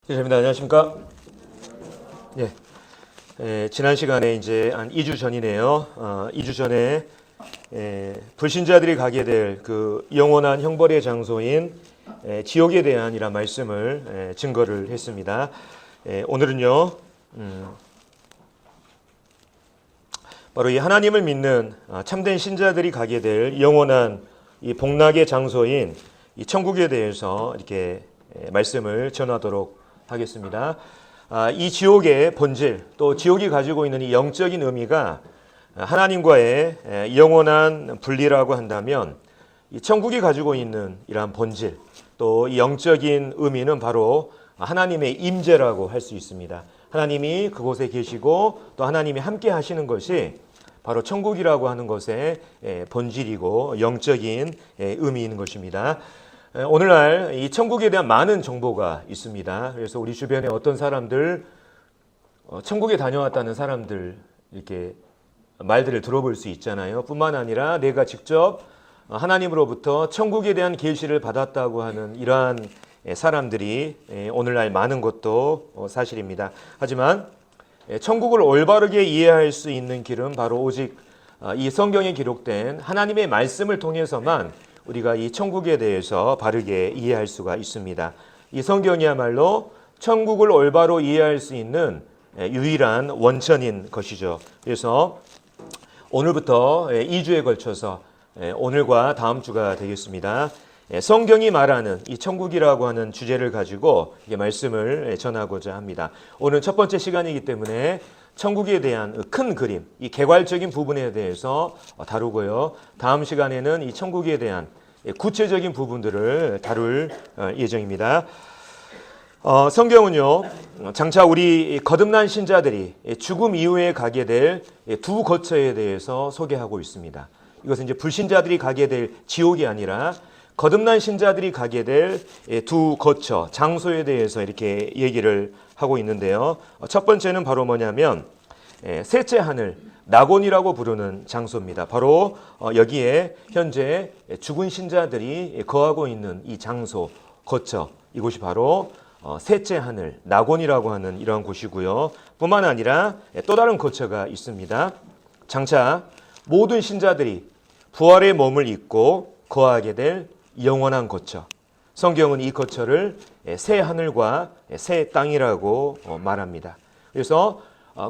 기자입니다. 안녕하십니까? 지난 시간에 이제 한 2주 전이네요. 2주 전에 불신자들이 가게 될 그 영원한 형벌의 장소인 지옥에 대한 이런 말씀을 증거를 했습니다. 오늘은요, 바로 이 하나님을 믿는 참된 신자들이 가게 될 영원한 이 복락의 장소인 이 천국에 대해서 이렇게 말씀을 전하도록 하겠습니다. 이 지옥의 본질, 또 지옥이 가지고 있는 이 영적인 의미가 하나님과의 영원한 분리라고 한다면, 이 천국이 가지고 있는 이러한 본질, 또 이 영적인 의미는 바로 하나님의 임재라고 할 수 있습니다. 하나님이 그곳에 계시고 또 하나님이 함께 하시는 것이 바로 천국이라고 하는 것의 본질이고 영적인 의미인 것입니다. 오늘날 이 천국에 대한 많은 정보가 있습니다. 그래서 우리 주변에 어떤 사람들, 천국에 다녀왔다는 사람들 이렇게 말들을 들어볼 수 있잖아요. 뿐만 아니라 내가 직접 하나님으로부터 천국에 대한 계시를 받았다고 하는 이러한 사람들이 오늘날 많은 것도 사실입니다. 하지만 천국을 올바르게 이해할 수 있는 길은 바로 오직 이 성경에 기록된 하나님의 말씀을 통해서만 우리가 이 천국에 대해서 바르게 이해할 수가 있습니다. 이 성경이야말로 천국을 올바로 이해할 수 있는 유일한 원천인 것이죠. 그래서 오늘부터 2주에 걸쳐서 오늘과 다음 주가 되겠습니다. 성경이 말하는 이 천국이라고 하는 주제를 가지고 말씀을 전하고자 합니다. 오늘 첫 번째 시간이기 때문에 천국에 대한 큰 그림, 이 개괄적인 부분에 대해서 다루고요. 다음 시간에는 이 천국에 대한 구체적인 부분들을 다룰 예정입니다. 성경은요, 장차 우리 거듭난 신자들이 죽음 이후에 가게 될 두 거처에 대해서 소개하고 있습니다. 이것은 이제 불신자들이 가게 될 지옥이 아니라 거듭난 신자들이 가게 될 두 거처, 장소에 대해서 이렇게 얘기를 하고 있는데요. 첫 번째는 바로 뭐냐면 셋째 하늘, 낙원이라고 부르는 장소입니다. 바로 여기에 현재 죽은 신자들이 거하고 있는 이 장소, 거처, 이곳이 바로 셋째 하늘, 낙원이라고 하는 이러한 곳이고요. 뿐만 아니라 또 다른 거처가 있습니다. 장차 모든 신자들이 부활의 몸을 입고 거하게 될 영원한 거처. 성경은 이 거처를 새 하늘과 새 땅이라고 말합니다. 그래서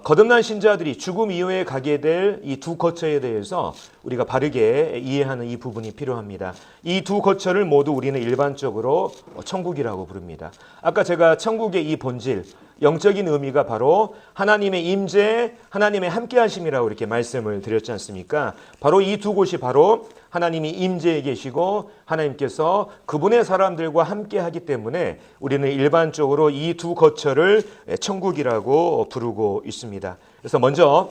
거듭난 신자들이 죽음 이후에 가게 될 이 두 거처에 대해서 우리가 바르게 이해하는 이 부분이 필요합니다. 이 두 거처를 모두 우리는 일반적으로 천국이라고 부릅니다. 아까 제가 천국의 이 본질, 영적인 의미가 바로 하나님의 임재, 하나님의 함께하심이라고 이렇게 말씀을 드렸지 않습니까? 바로 이 두 곳이 바로 하나님이 임재에 계시고 하나님께서 그분의 사람들과 함께하기 때문에 우리는 일반적으로 이 두 거처를 천국이라고 부르고 있습니다. 그래서 먼저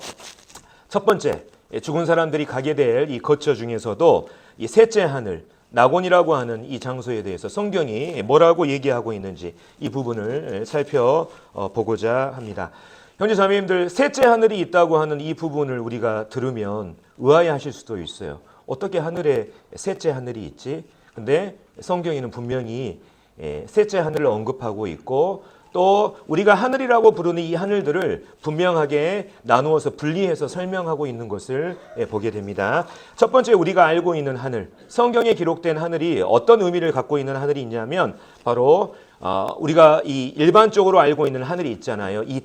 첫 번째, 죽은 사람들이 가게 될 이 거처 중에서도 이 셋째 하늘, 낙원이라고 하는 이 장소에 대해서 성경이 뭐라고 얘기하고 있는지 이 부분을 살펴보고자 합니다. 형제 자매님들, 셋째 하늘이 있다고 하는 이 부분을 우리가 들으면 의아해하실 수도 있어요. 어떻게 하늘에 셋째 하늘이 있지? 근데 성경에는 분명히 셋째 하늘을 언급하고 있고, 또 우리가 하늘이라고 부르는 이 하늘들을 분명하게 나누어서 분리해서 설명하고 있는 것을 보게 됩니다. 첫 번째, 우리가 알고 있는 하늘, 성경에 기록된 하늘이 어떤 의미를 갖고 있는 하늘이 있냐면 바로 우리가 이 일반적으로 알고 있는 하늘이 있잖아요. 이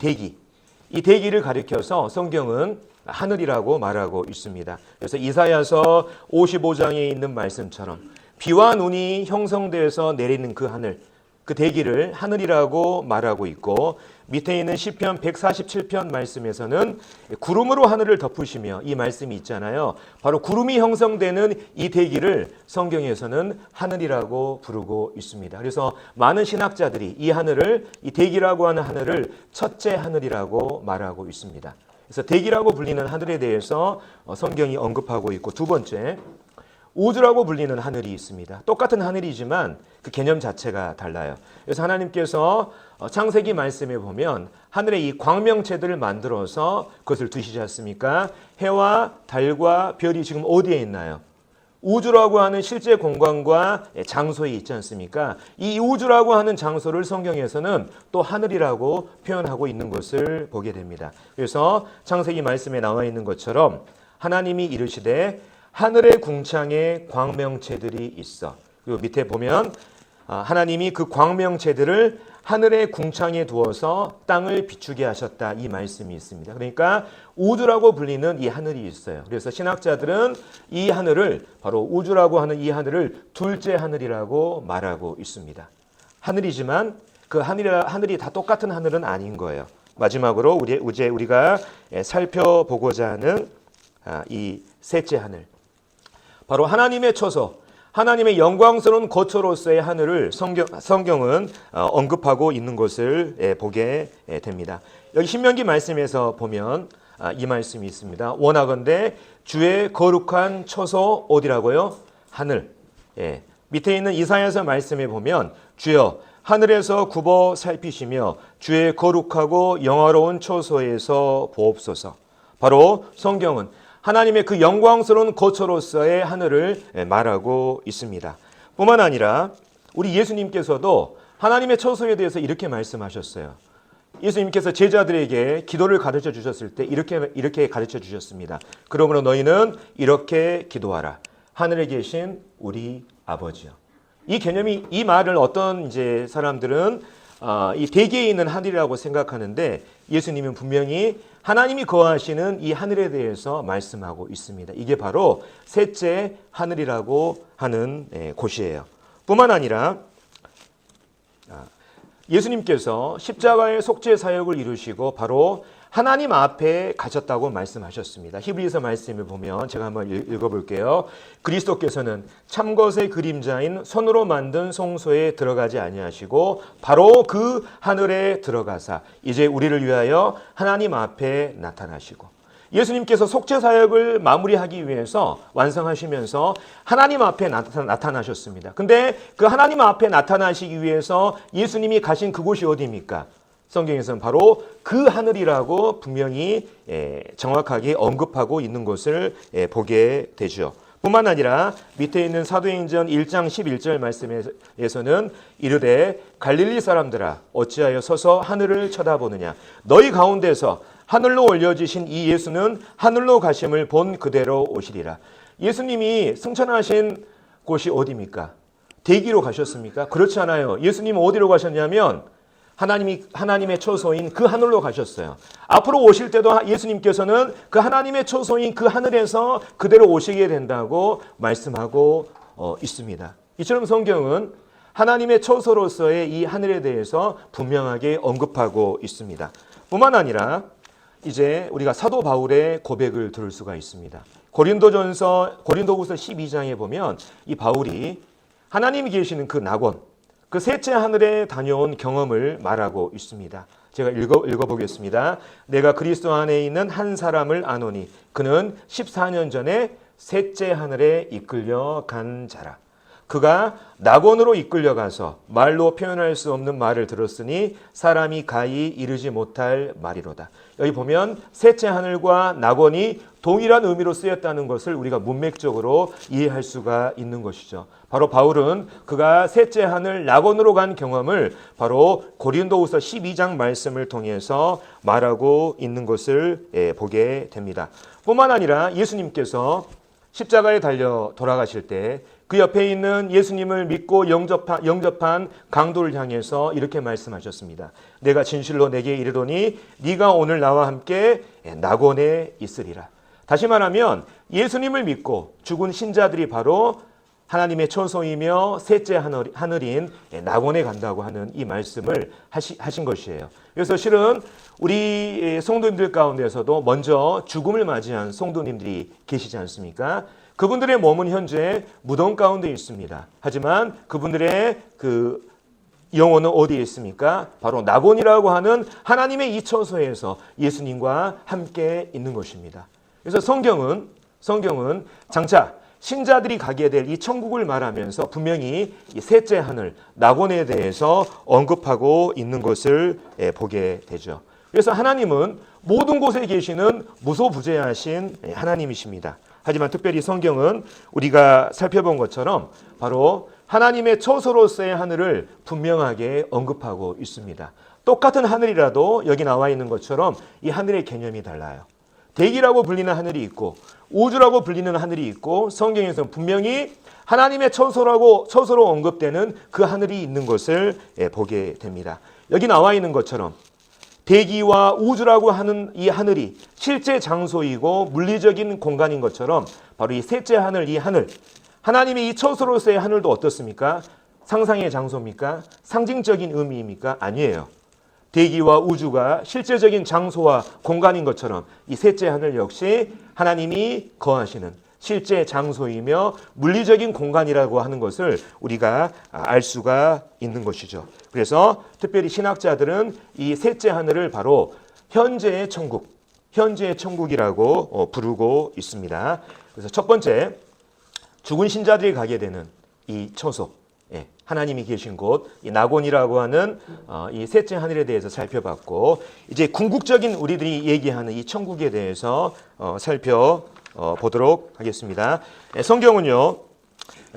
대기를 가리켜서 성경은 하늘이라고 말하고 있습니다. 그래서 이사야서 55장에 있는 말씀처럼 비와 눈이 형성돼서 내리는 그 하늘, 그 대기를 하늘이라고 말하고 있고, 밑에 있는 시편 147편 말씀에서는 구름으로 하늘을 덮으시며 이 말씀이 있잖아요. 바로 구름이 형성되는 이 대기를 성경에서는 하늘이라고 부르고 있습니다. 그래서 많은 신학자들이 이 하늘을, 이 대기라고 하는 하늘을 첫째 하늘이라고 말하고 있습니다. 그래서 대기라고 불리는 하늘에 대해서 성경이 언급하고 있고, 두 번째, 우주라고 불리는 하늘이 있습니다. 똑같은 하늘이지만 그 개념 자체가 달라요. 그래서 하나님께서 창세기 말씀에 보면 하늘에 이 광명체들을 만들어서 그것을 두시지 않습니까? 해와 달과 별이 지금 어디에 있나요? 우주라고 하는 실제 공간과 장소에 있지 않습니까? 이 우주라고 하는 장소를 성경에서는 또 하늘이라고 표현하고 있는 것을 보게 됩니다. 그래서 창세기 말씀에 나와 있는 것처럼 하나님이 이르시되 하늘의 궁창에 광명체들이 있어. 그리고 밑에 보면 하나님이 그 광명체들을 하늘의 궁창에 두어서 땅을 비추게 하셨다, 이 말씀이 있습니다. 그러니까 우주라고 불리는 이 하늘이 있어요. 그래서 신학자들은 이 하늘을, 바로 우주라고 하는 이 하늘을 둘째 하늘이라고 말하고 있습니다. 하늘이지만 그 하늘이 다 똑같은 하늘은 아닌 거예요. 마지막으로 우리가 살펴보고자 하는 이 셋째 하늘, 바로 하나님의 처소, 하나님의 영광스러운 거처로서의 하늘을 성경은 언급하고 있는 것을 보게 됩니다. 여기 신명기 말씀에서 보면 이 말씀이 있습니다. 원하건대 주의 거룩한 처소 어디라고요? 하늘. 밑에 있는 이사야서 말씀에 보면 주여 하늘에서 굽어 살피시며 주의 거룩하고 영화로운 처소에서 보옵소서. 바로 성경은 하나님의 그 영광스러운 거처로서의 하늘을 말하고 있습니다. 뿐만 아니라 우리 예수님께서도 하나님의 처소에 대해서 이렇게 말씀하셨어요. 예수님께서 제자들에게 기도를 가르쳐 주셨을 때 이렇게 가르쳐 주셨습니다. 그러므로 너희는 이렇게 기도하라. 하늘에 계신 우리 아버지요. 이 개념이, 이 말을 어떤 이제 사람들은 이 대기에 있는 하늘이라고 생각하는데, 예수님은 분명히 하나님이 거하시는 이 하늘에 대해서 말씀하고 있습니다. 이게 바로 셋째 하늘이라고 하는 곳이에요. 뿐만 아니라 예수님께서 십자가의 속죄 사역을 이루시고 바로 하나님 앞에 가셨다고 말씀하셨습니다. 히브리서 말씀을 보면 제가 한번 읽어볼게요. 그리스도께서는 참것의 그림자인 손으로 만든 성소에 들어가지 아니하시고 바로 그 하늘에 들어가사 이제 우리를 위하여 하나님 앞에 나타나시고, 예수님께서 속죄 사역을 마무리하기 위해서 완성하시면서 하나님 앞에 나타나셨습니다. 근데 그 하나님 앞에 나타나시기 위해서 예수님이 가신 그곳이 어디입니까? 성경에서는 바로 그 하늘이라고 분명히 정확하게 언급하고 있는 것을 보게 되죠. 뿐만 아니라 밑에 있는 사도행전 1장 11절 말씀에서는 이르되 갈릴리 사람들아 어찌하여 서서 하늘을 쳐다보느냐, 너희 가운데서 하늘로 올려지신 이 예수는 하늘로 가심을 본 그대로 오시리라. 예수님이 승천하신 곳이 어디입니까? 대기로 가셨습니까? 그렇지 않아요. 예수님은 어디로 가셨냐면 하나님의 처소인 그 하늘로 가셨어요. 앞으로 오실 때도 예수님께서는 그 하나님의 처소인 그 하늘에서 그대로 오시게 된다고 말씀하고 있습니다. 이처럼 성경은 하나님의 처소로서의 이 하늘에 대해서 분명하게 언급하고 있습니다. 뿐만 아니라 이제 우리가 사도 바울의 고백을 들을 수가 있습니다. 고린도후서 12장에 보면 이 바울이 하나님이 계시는 그 낙원, 그 셋째 하늘에 다녀온 경험을 말하고 있습니다. 제가 읽어보겠습니다. 내가 그리스도 안에 있는 한 사람을 아노니 그는 14년 전에 셋째 하늘에 이끌려 간 자라. 그가 낙원으로 이끌려가서 말로 표현할 수 없는 말을 들었으니 사람이 가히 이르지 못할 말이로다. 여기 보면 셋째 하늘과 낙원이 동일한 의미로 쓰였다는 것을 우리가 문맥적으로 이해할 수가 있는 것이죠. 바로 바울은 그가 셋째 하늘 낙원으로 간 경험을 바로 고린도후서 12장 말씀을 통해서 말하고 있는 것을 보게 됩니다. 뿐만 아니라 예수님께서 십자가에 달려 돌아가실 때 그 옆에 있는 예수님을 믿고 영접한 강도를 향해서 이렇게 말씀하셨습니다. 내가 진실로 내게 이르노니 네가 오늘 나와 함께 낙원에 있으리라. 다시 말하면 예수님을 믿고 죽은 신자들이 바로 하나님의 처소이며 셋째 하늘인 낙원에 간다고 하는 이 말씀을 하신 것이에요. 그래서 실은 우리 성도님들 가운데서도 먼저 죽음을 맞이한 성도님들이 계시지 않습니까? 그분들의 몸은 현재 무덤 가운데 있습니다. 하지만 그분들의 그 영혼은 어디에 있습니까? 바로 낙원이라고 하는 하나님의 이 처소에서 예수님과 함께 있는 것입니다. 그래서 성경은 장차 신자들이 가게 될 이 천국을 말하면서 분명히 이 셋째 하늘, 낙원에 대해서 언급하고 있는 것을 보게 되죠. 그래서 하나님은 모든 곳에 계시는 무소부재하신 하나님이십니다. 하지만 특별히 성경은 우리가 살펴본 것처럼 바로 하나님의 처소로서의 하늘을 분명하게 언급하고 있습니다. 똑같은 하늘이라도 여기 나와 있는 것처럼 이 하늘의 개념이 달라요. 대기라고 불리는 하늘이 있고 우주라고 불리는 하늘이 있고 성경에서는 분명히 하나님의 처소로 언급되는 그 하늘이 있는 것을 보게 됩니다. 여기 나와 있는 것처럼 대기와 우주라고 하는 이 하늘이 실제 장소이고 물리적인 공간인 것처럼 바로 이 셋째 하늘, 이 하늘, 하나님의 이 처소로서의 하늘도 어떻습니까? 상상의 장소입니까? 상징적인 의미입니까? 아니에요. 대기와 우주가 실제적인 장소와 공간인 것처럼 이 셋째 하늘 역시 하나님이 거하시는 실제 장소이며 물리적인 공간이라고 하는 것을 우리가 알 수가 있는 것이죠. 그래서 특별히 신학자들은 이 셋째 하늘을 바로 현재의 천국, 현재의 천국이라고 부르고 있습니다. 그래서 첫 번째, 죽은 신자들이 가게 되는 이 처소, 하나님이 계신 곳, 이 낙원이라고 하는 이 셋째 하늘에 대해서 살펴봤고, 이제 궁극적인 우리들이 얘기하는 이 천국에 대해서 살펴보도록 하겠습니다. 성경은요,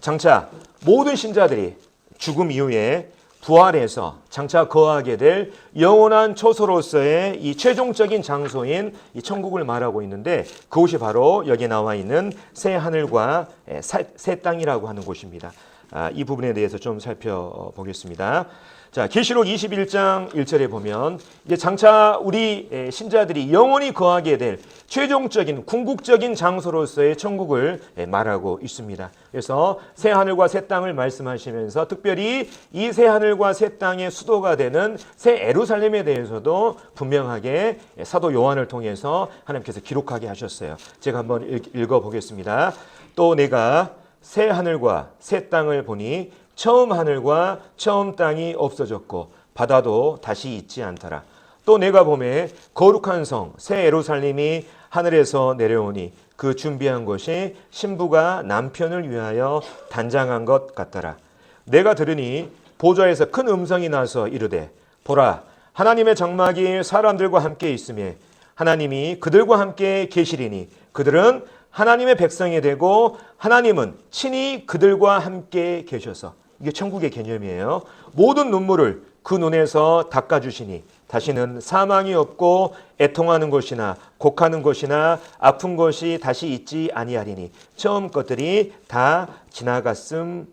장차 모든 신자들이 죽음 이후에 부활해서 장차 거하게 될 영원한 처소로서의 이 최종적인 장소인 이 천국을 말하고 있는데, 그곳이 바로 여기 나와 있는 새 하늘과 새 땅이라고 하는 곳입니다. 이 부분에 대해서 좀 살펴보겠습니다. 자, 계시록 21장 1절에 보면 이제 장차 우리 신자들이 영원히 거하게 될 최종적인 궁극적인 장소로서의 천국을 말하고 있습니다. 그래서 새 하늘과 새 땅을 말씀하시면서 특별히 이 새 하늘과 새 땅의 수도가 되는 새 예루살렘에 대해서도 분명하게 사도 요한을 통해서 하나님께서 기록하게 하셨어요. 제가 한번 읽어보겠습니다. 또 내가 새 하늘과 새 땅을 보니 처음 하늘과 처음 땅이 없어졌고 바다도 다시 있지 않더라. 또 내가 보매 거룩한 성 새 예루살렘이 하늘에서 내려오니 그 준비한 것이 신부가 남편을 위하여 단장한 것 같더라. 내가 들으니 보좌에서 큰 음성이 나서 이르되 보라, 하나님의 장막이 사람들과 함께 있으며 하나님이 그들과 함께 계시리니 그들은 하나님의 백성이 되고 하나님은 친히 그들과 함께 계셔서, 이게 천국의 개념이에요. 모든 눈물을 그 눈에서 닦아주시니 다시는 사망이 없고 애통하는 것이나 곡하는 것이나 아픈 것이 다시 있지 아니하리니 처음 것들이 다 지나갔음이라.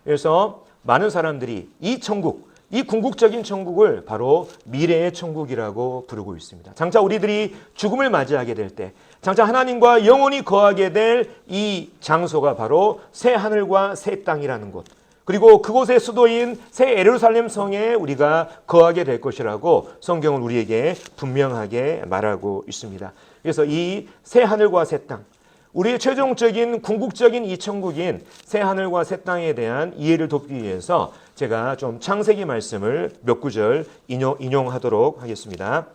그래서 많은 사람들이 이 천국, 이 궁극적인 천국을 바로 미래의 천국이라고 부르고 있습니다. 장차 우리들이 죽음을 맞이하게 될 때, 장차 하나님과 영원히 거하게 될 이 장소가 바로 새 하늘과 새 땅이라는 곳, 그리고 그곳의 수도인 새 예루살렘 성에 우리가 거하게 될 것이라고 성경은 우리에게 분명하게 말하고 있습니다. 그래서 이 새 하늘과 새 땅, 우리의 최종적인 궁극적인 이 천국인 새 하늘과 새 땅에 대한 이해를 돕기 위해서 제가 좀 창세기 말씀을 몇 구절 인용하도록 하겠습니다.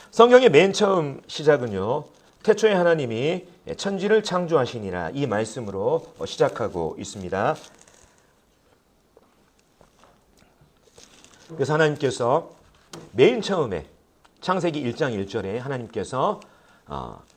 성경의 맨 처음 시작은요, 태초에 하나님이 천지를 창조하시니라, 이 말씀으로 시작하고 있습니다. 그래서 하나님께서 맨 처음에 창세기 1장 1절에 하나님께서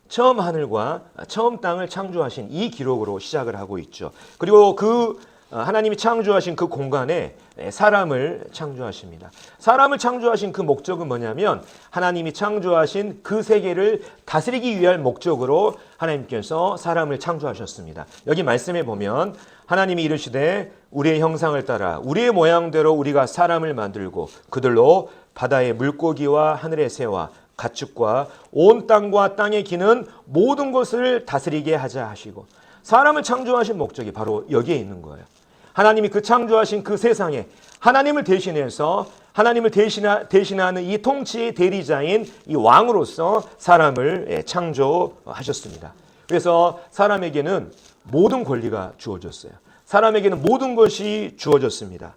처음 하늘과 처음 땅을 창조하신 이 기록으로 시작을 하고 있죠. 그리고 그 하나님이 창조하신 그 공간에 사람을 창조하십니다. 사람을 창조하신 그 목적은 뭐냐면 하나님이 창조하신 그 세계를 다스리기 위한 목적으로 하나님께서 사람을 창조하셨습니다. 여기 말씀에 보면 하나님이 이르시되 우리의 형상을 따라 우리의 모양대로 우리가 사람을 만들고 그들로 바다의 물고기와 하늘의 새와 가축과 온 땅과 땅에 기는 모든 것을 다스리게 하자 하시고, 사람을 창조하신 목적이 바로 여기에 있는 거예요. 하나님이 그 창조하신 그 세상에 하나님을 대신해서 하나님을 대신하는 이 통치의 대리자인 이 왕으로서 사람을 창조하셨습니다. 그래서 사람에게는 모든 권리가 주어졌어요. 사람에게는 모든 것이 주어졌습니다.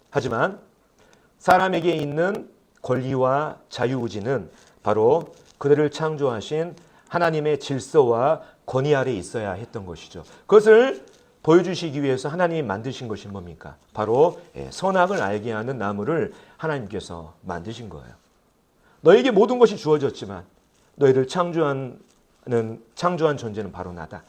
하지만 사람에게 있는 권리와 자유의지는 바로 그들을 창조하신 하나님의 질서와 권위 아래 있어야 했던 것이죠. 그것을 보여주시기 위해서 하나님이 만드신 것이 뭡니까? 바로 선악을 알게 하는 나무를 하나님께서 만드신 거예요. 너에게 모든 것이 주어졌지만 너희를 창조한 존재는 바로 나다.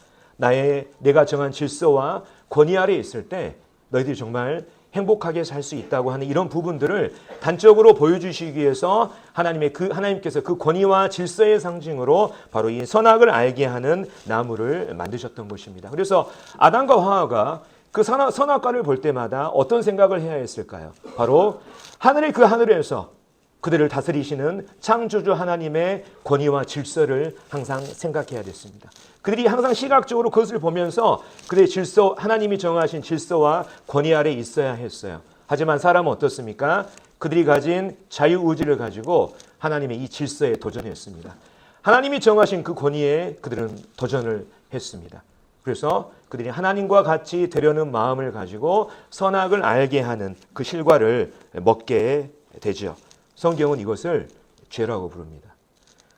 내가 정한 질서와 권위 아래에 있을 때 너희들이 정말 행복하게 살 수 있다고 하는 이런 부분들을 단적으로 보여주시기 위해서 하나님께서 그 권위와 질서의 상징으로 바로 이 선악을 알게 하는 나무를 만드셨던 것입니다. 그래서 아담과 하와가 그 선악과를 볼 때마다 어떤 생각을 해야 했을까요? 바로 하늘에서 그들을 다스리시는 창조주 하나님의 권위와 질서를 항상 생각해야 됐습니다. 그들이 항상 시각적으로 그것을 보면서 그들의 질서, 하나님이 정하신 질서와 권위 아래 있어야 했어요. 하지만 사람은 어떻습니까? 그들이 가진 자유의지를 가지고 하나님의 이 질서에 도전했습니다. 하나님이 정하신 그 권위에 그들은 도전을 했습니다. 그래서 그들이 하나님과 같이 되려는 마음을 가지고 선악을 알게 하는 그 실과를 먹게 되죠. 성경은 이것을 죄라고 부릅니다.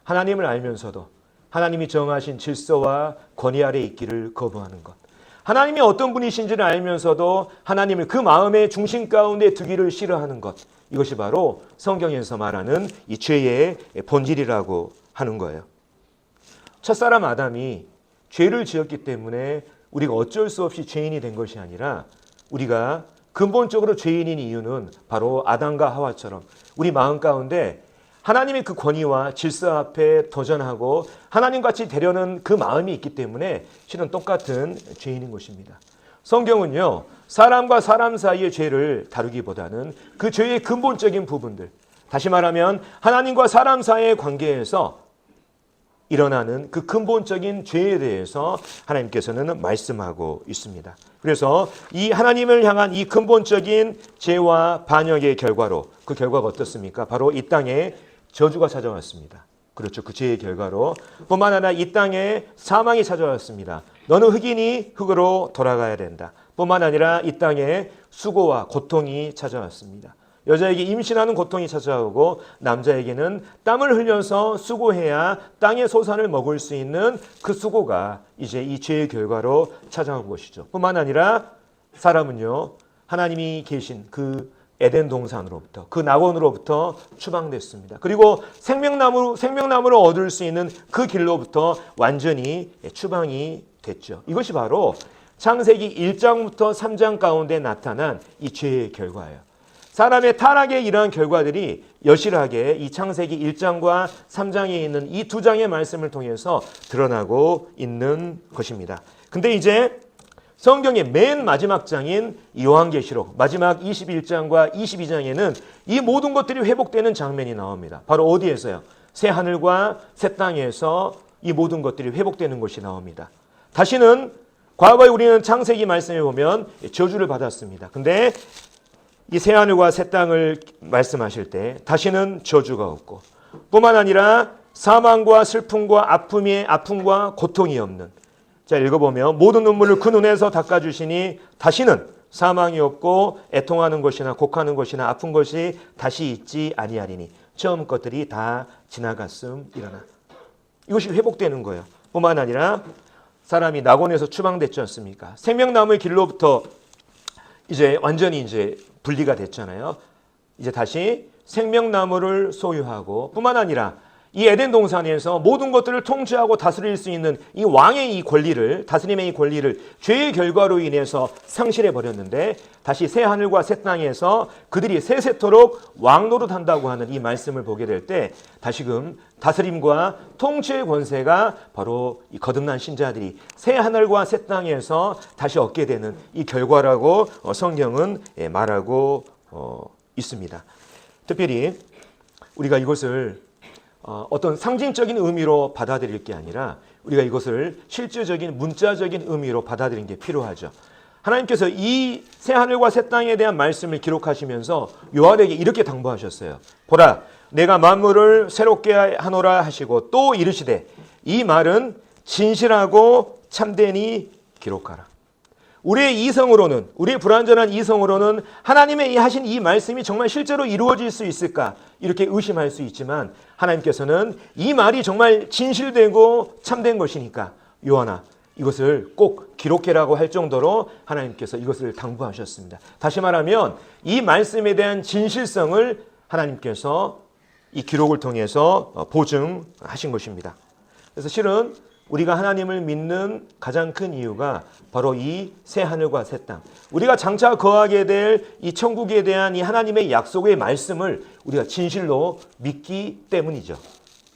하나님을 알면서도 하나님이 정하신 질서와 권위 아래 있기를 거부하는 것. 하나님이 어떤 분이신지를 알면서도 하나님을 그 마음의 중심 가운데 두기를 싫어하는 것. 이것이 바로 성경에서 말하는 이 죄의 본질이라고 하는 거예요. 첫사람 아담이 죄를 지었기 때문에 우리가 어쩔 수 없이 죄인이 된 것이 아니라 우리가 근본적으로 죄인인 이유는 바로 아담과 하와처럼 우리 마음 가운데 하나님의 그 권위와 질서 앞에 도전하고 하나님같이 되려는 그 마음이 있기 때문에 실은 똑같은 죄인인 것입니다. 성경은요, 사람과 사람 사이의 죄를 다루기보다는 그 죄의 근본적인 부분들, 다시 말하면 하나님과 사람 사이의 관계에서 일어나는 그 근본적인 죄에 대해서 하나님께서는 말씀하고 있습니다. 그래서 이 하나님을 향한 이 근본적인 죄와 반역의 결과로, 그 결과가 어떻습니까? 바로 이 땅에 저주가 찾아왔습니다. 그렇죠. 그 죄의 결과로 뿐만 아니라 이 땅에 사망이 찾아왔습니다. 너는 흑이니 흑으로 돌아가야 된다. 뿐만 아니라 이 땅에 수고와 고통이 찾아왔습니다. 여자에게 임신하는 고통이 찾아오고 남자에게는 땀을 흘려서 수고해야 땅의 소산을 먹을 수 있는 그 수고가 이제 이 죄의 결과로 찾아온 것이죠. 뿐만 아니라 사람은요, 하나님이 계신 그 에덴 동산으로부터, 그 낙원으로부터 추방됐습니다. 그리고 생명나무를 얻을 수 있는 그 길로부터 완전히 추방이 됐죠. 이것이 바로 창세기 1장부터 3장 가운데 나타난 이 죄의 결과예요. 사람의 타락의 이러한 결과들이 여실하게 이 창세기 1장과 3장에 있는 이 두 장의 말씀을 통해서 드러나고 있는 것입니다. 근데 이제 성경의 맨 마지막 장인 요한계시록 마지막 21장과 22장에는 이 모든 것들이 회복되는 장면이 나옵니다. 바로 어디에서요? 새 하늘과 새 땅에서 이 모든 것들이 회복되는 것이 나옵니다. 다시는 과거에 우리는 창세기 말씀에 보면 저주를 받았습니다. 근데 이 새하늘과 새 땅을 말씀하실 때 다시는 저주가 없고 뿐만 아니라 사망과 슬픔과 아픔과 고통이 없는, 자 읽어보면 모든 눈물을 그 눈에서 닦아주시니 다시는 사망이 없고 애통하는 것이나 곡하는 것이나 아픈 것이 다시 있지 아니하리니 처음 것들이 다 지나갔음이라나. 이것이 회복되는 거예요. 뿐만 아니라 사람이 낙원에서 추방됐지 않습니까? 생명나무의 길로부터 이제 완전히 분리가 됐잖아요. 이제 다시 생명나무를 소유하고 뿐만 아니라 이 에덴 동산에서 모든 것들을 통치하고 다스릴 수 있는 이 왕의 이 권리를, 다스림의 이 권리를 죄의 결과로 인해서 상실해 버렸는데 다시 새 하늘과 새 땅에서 그들이 세세토록 왕노릇한다고 하는 이 말씀을 보게 될 때 다시금 다스림과 통치의 권세가 바로 이 거듭난 신자들이 새 하늘과 새 땅에서 다시 얻게 되는 이 결과라고 성경은 말하고 있습니다. 특별히 우리가 이것을 어떤 상징적인 의미로 받아들일 게 아니라 우리가 이것을 실제적인 문자적인 의미로 받아들이는 게 필요하죠. 하나님께서 이 새 하늘과 새 땅에 대한 말씀을 기록하시면서 요한에게 이렇게 당부하셨어요. 보라, 내가 만물을 새롭게 하노라 하시고 또 이르시되 이 말은 진실하고 참되니 기록하라. 우리의 이성으로는, 우리의 불완전한 이성으로는 하나님의 하신 이 말씀이 정말 실제로 이루어질 수 있을까? 이렇게 의심할 수 있지만 하나님께서는 이 말이 정말 진실되고 참된 것이니까 요한아, 이것을 꼭 기록해라고 할 정도로 하나님께서 이것을 당부하셨습니다. 다시 말하면 이 말씀에 대한 진실성을 하나님께서 이 기록을 통해서 보증하신 것입니다. 그래서 실은 우리가 하나님을 믿는 가장 큰 이유가 바로 이 새 하늘과 새 땅, 우리가 장차 거하게 될 이 천국에 대한 이 하나님의 약속의 말씀을 우리가 진실로 믿기 때문이죠.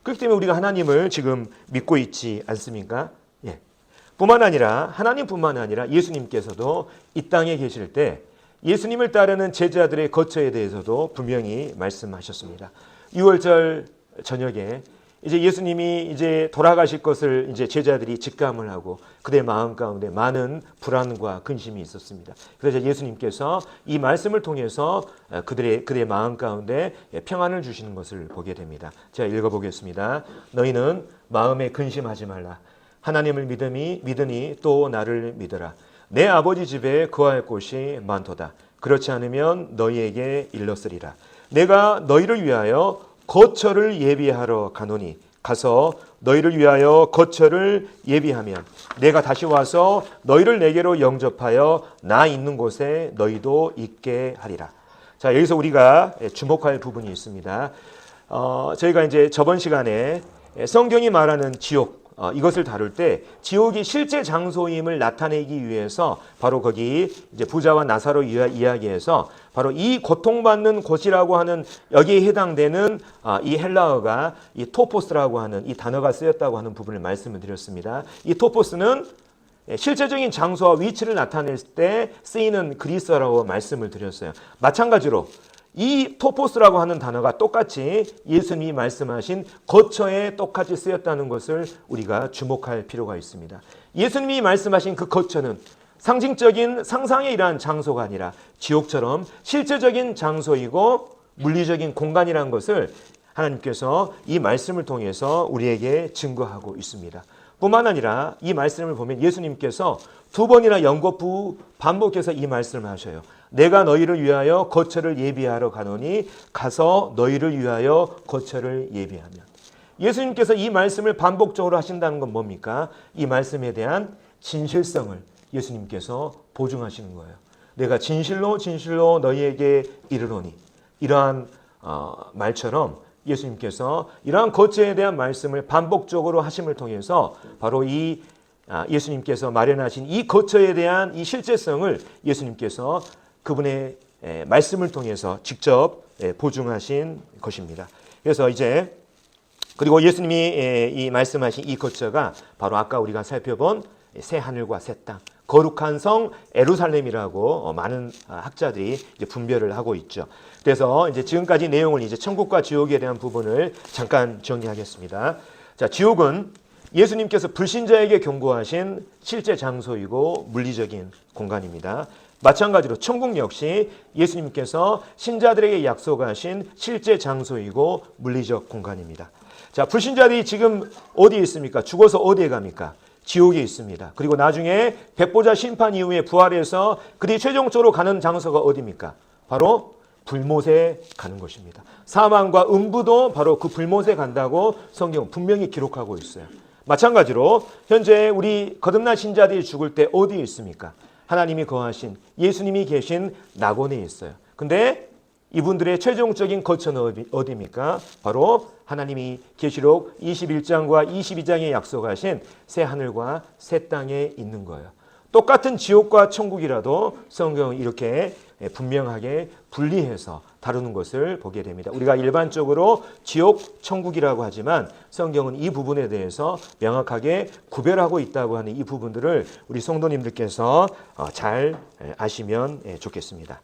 그렇기 때문에 우리가 하나님을 지금 믿고 있지 않습니까? 예. 뿐만 아니라 하나님뿐만 아니라 예수님께서도 이 땅에 계실 때 예수님을 따르는 제자들의 거처에 대해서도 분명히 말씀하셨습니다. 6월절 저녁에 이제 예수님이 이제 돌아가실 것을 이제 제자들이 직감을 하고 그들의 마음 가운데 많은 불안과 근심이 있었습니다. 그래서 예수님께서 이 말씀을 통해서 그들의 마음 가운데 평안을 주시는 것을 보게 됩니다. 제가 읽어보겠습니다. 너희는 마음에 근심하지 말라. 하나님을 믿으니 또 나를 믿으라. 내 아버지 집에 거할 곳이 많도다. 그렇지 않으면 너희에게 일렀으리라. 내가 너희를 위하여 거처를 예비하러 가노니 가서 너희를 위하여 거처를 예비하면 내가 다시 와서 너희를 내게로 영접하여 나 있는 곳에 너희도 있게 하리라. 자, 여기서 우리가 주목할 부분이 있습니다. 저희가 이제 저번 시간에 성경이 말하는 지옥, 이것을 다룰 때 지옥이 실제 장소임을 나타내기 위해서 바로 거기 이제 부자와 나사로 이야기해서 바로 이 고통받는 곳이라고 하는 여기에 해당되는 이 헬라어가 이 토포스라고 하는 이 단어가 쓰였다고 하는 부분을 말씀을 드렸습니다. 이 토포스는 실제적인 장소와 위치를 나타낼 때 쓰이는 그리스어라고 말씀을 드렸어요. 마찬가지로 이 토포스라고 하는 단어가 똑같이 예수님이 말씀하신 거처에 똑같이 쓰였다는 것을 우리가 주목할 필요가 있습니다. 예수님이 말씀하신 그 거처는 상징적인 상상에 이러한 장소가 아니라 지옥처럼 실제적인 장소이고 물리적인 공간이라는 것을 하나님께서 이 말씀을 통해서 우리에게 증거하고 있습니다. 뿐만 아니라 이 말씀을 보면 예수님께서 두 번이나 연거푸 반복해서 이 말씀을 하셔요. 내가 너희를 위하여 거처를 예비하러 가노니 가서 너희를 위하여 거처를 예비하면. 예수님께서 이 말씀을 반복적으로 하신다는 건 뭡니까? 이 말씀에 대한 진실성을 예수님께서 보증하시는 거예요. 내가 진실로 진실로 너희에게 이르노니. 이러한 말처럼 예수님께서 이러한 거처에 대한 말씀을 반복적으로 하심을 통해서 바로 이 예수님께서 마련하신 이 거처에 대한 이 실제성을 예수님께서 그분의 말씀을 통해서 직접 보증하신 것입니다. 그래서 이제 그리고 예수님이 이 말씀하신 이 거처가 바로 아까 우리가 살펴본 새 하늘과 새 땅, 거룩한 성 예루살렘이라고 많은 학자들이 이제 분별을 하고 있죠. 그래서 이제 지금까지 내용을 이제 천국과 지옥에 대한 부분을 잠깐 정리하겠습니다. 자, 지옥은 예수님께서 불신자에게 경고하신 실제 장소이고 물리적인 공간입니다. 마찬가지로 천국 역시 예수님께서 신자들에게 약속하신 실제 장소이고 물리적 공간입니다. 자, 불신자들이 지금 어디에 있습니까? 죽어서 어디에 갑니까? 지옥에 있습니다. 그리고 나중에 백보자 심판 이후에 부활해서 그들이 최종적으로 가는 장소가 어디입니까? 바로 불못에 가는 것입니다. 사망과 음부도 바로 그 불못에 간다고 성경은 분명히 기록하고 있어요. 마찬가지로 현재 우리 거듭난 신자들이 죽을 때 어디에 있습니까? 하나님이 거하신 예수님이 계신 낙원에 있어요. 근데 이분들의 최종적인 거처는 어디입니까? 바로 하나님이 계시록 21장과 22장에 약속하신 새 하늘과 새 땅에 있는 거예요. 똑같은 지옥과 천국이라도 성경은 이렇게 분명하게 분리해서 다루는 것을 보게 됩니다. 우리가 일반적으로 지옥, 천국이라고 하지만 성경은 이 부분에 대해서 명확하게 구별하고 있다고 하는 이 부분들을 우리 성도님들께서 잘 아시면 좋겠습니다.